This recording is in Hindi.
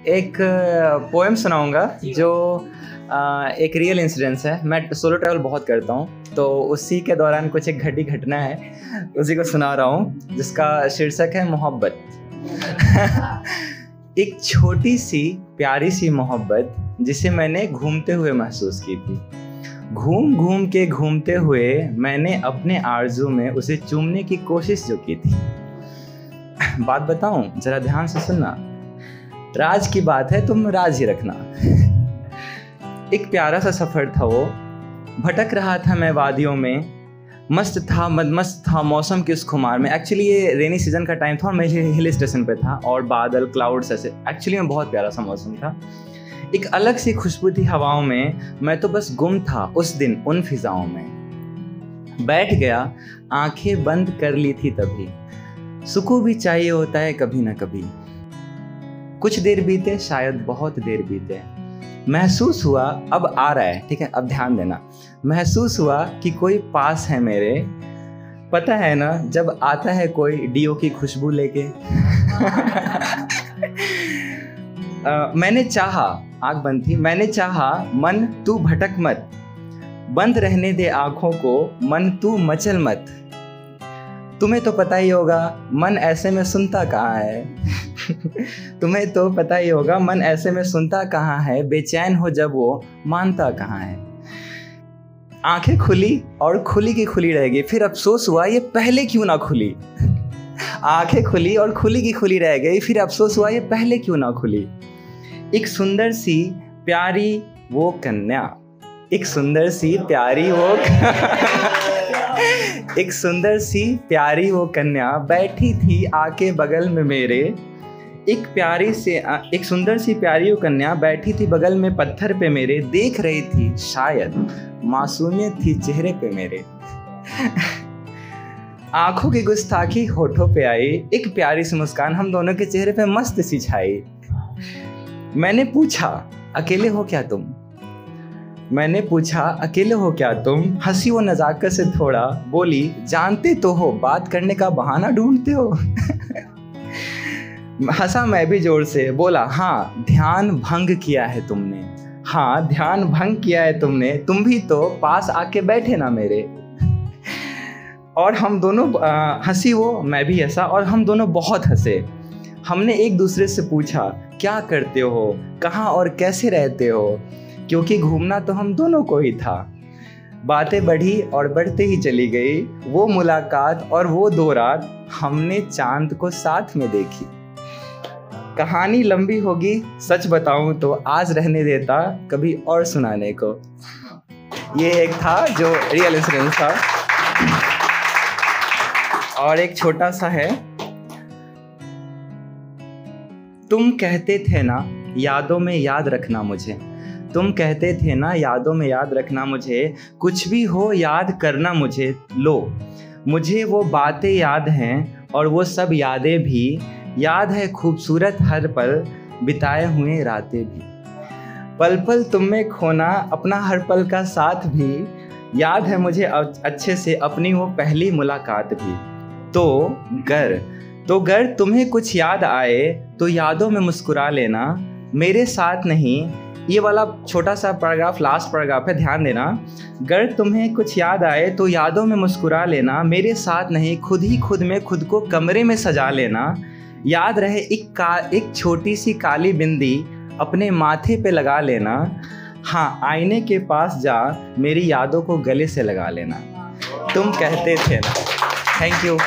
एक पोएम सुनाऊंगा जो एक रियल इंसिडेंस है। मैं सोलो ट्रैवल बहुत करता हूँ, तो उसी के दौरान कुछ एक घटी घटना है, उसी को सुना रहा हूँ, जिसका शीर्षक है मोहब्बत। एक छोटी सी प्यारी सी मोहब्बत जिसे मैंने घूमते हुए महसूस की थी। घूम घूम के घूमते हुए मैंने अपने आरज़ू में उसे चूमने की कोशिश जो की थी। बात बताऊं, जरा ध्यान से सुनना, राज की बात है, तुम राज ही रखना। एक प्यारा सा सफ़र था वो, भटक रहा था मैं वादियों में, मस्त था मदमस्त था मौसम की उस खुमार में। एक्चुअली ये रेनी सीजन का टाइम था और मैं हिल स्टेशन पे था और बादल क्लाउड्स ऐसे, एक्चुअली में बहुत प्यारा सा मौसम था। एक अलग सी खुशबू थी हवाओं में, मैं तो बस गुम था उस दिन उन फिजाओं में। बैठ गया, आंखें बंद कर ली थी तभी, सुकून भी चाहिए होता है कभी ना कभी। कुछ देर बीते, शायद बहुत देर बीते, महसूस हुआ अब आ रहा है, ठीक है, अब ध्यान देना। महसूस हुआ कि कोई पास है मेरे, पता है ना जब आता है कोई डीओ की खुशबू लेके। मैंने चाहा, आँख बंद थी, मैंने चाहा मन तू भटक मत, बंद रहने दे आँखों को, मन तू मचल मत। तुम्हें तो पता ही होगा मन ऐसे में सुनता कहाँ है। तुम्हें तो पता ही होगा मन ऐसे में सुनता कहाँ है, बेचैन हो जब वो मानता कहाँ है। आंखें खुली और खुली की खुली रह गई, फिर अफसोस हुआ ये पहले क्यों ना खुली। आंखें खुली और खुली की खुली रह गई, फिर अफसोस हुआ ये पहले क्यों ना खुली। एक सुंदर सी प्यारी वो कन्या, एक सुंदर सी प्यारी वो एक सुंदर सी प्यारी वो कन्या बैठी थी आके बगल में मेरे। एक सुंदर सी प्यारी वो कन्या बैठी थी बगल में पत्थर पे मेरे, देख रही थी शायद मासूमियत थी चेहरे पे मेरे। आंखों की गुस्ताखी होठों पे आई, एक प्यारी सी मुस्कान हम दोनों के चेहरे पे मस्त सी छाई। मैंने पूछा अकेले हो क्या तुम, मैंने पूछा अकेले हो क्या तुम, हंसी वो नज़ाकत से थोड़ा, बोली जानते तो हो बात करने का बहाना ढूंढते हो। हंसा मैं भी जोर से, बोला हाँ ध्यान भंग किया है तुमने, हाँ ध्यान भंग किया है तुमने, तुम भी तो पास आके बैठे ना मेरे। और हम दोनों हंसी वो, मैं भी हंसा और हम दोनों बहुत हंसे। हमने एक दूसरे से पूछा क्या करते हो, कहाँ और कैसे रहते हो, क्योंकि घूमना तो हम दोनों को ही था। बातें बढ़ी और बढ़ते ही चली गई, वो मुलाकात और वो दो रात हमने चांद को साथ में देखी। कहानी लंबी होगी सच बताऊं तो, आज रहने देता कभी और सुनाने को। ये एक था जो रियल इंसिडेंस था। और एक छोटा सा है, तुम कहते थे ना यादों में याद रखना मुझे, तुम कहते थे ना यादों में याद रखना मुझे, कुछ भी हो याद करना मुझे। लो मुझे वो बातें याद हैं और वो सब यादें भी याद है, खूबसूरत हर पल बिताए हुए रातें भी। पल पल तुम में खोना अपना हर पल का साथ भी, याद है मुझे अच्छे से अपनी वो पहली मुलाकात भी। तो गर तुम्हें कुछ याद आए तो यादों में मुस्कुरा लेना, मेरे साथ नहीं। ये वाला छोटा सा पैराग्राफ लास्ट पैराग्राफ है, ध्यान देना। गर तुम्हें कुछ याद आए तो यादों में मुस्कुरा लेना, मेरे साथ नहीं खुद ही खुद में खुद को कमरे में सजा लेना। याद रहे एक छोटी सी काली बिंदी अपने माथे पे लगा लेना, हाँ आईने के पास जा मेरी यादों को गले से लगा लेना। तुम कहते थे ना। Thank you.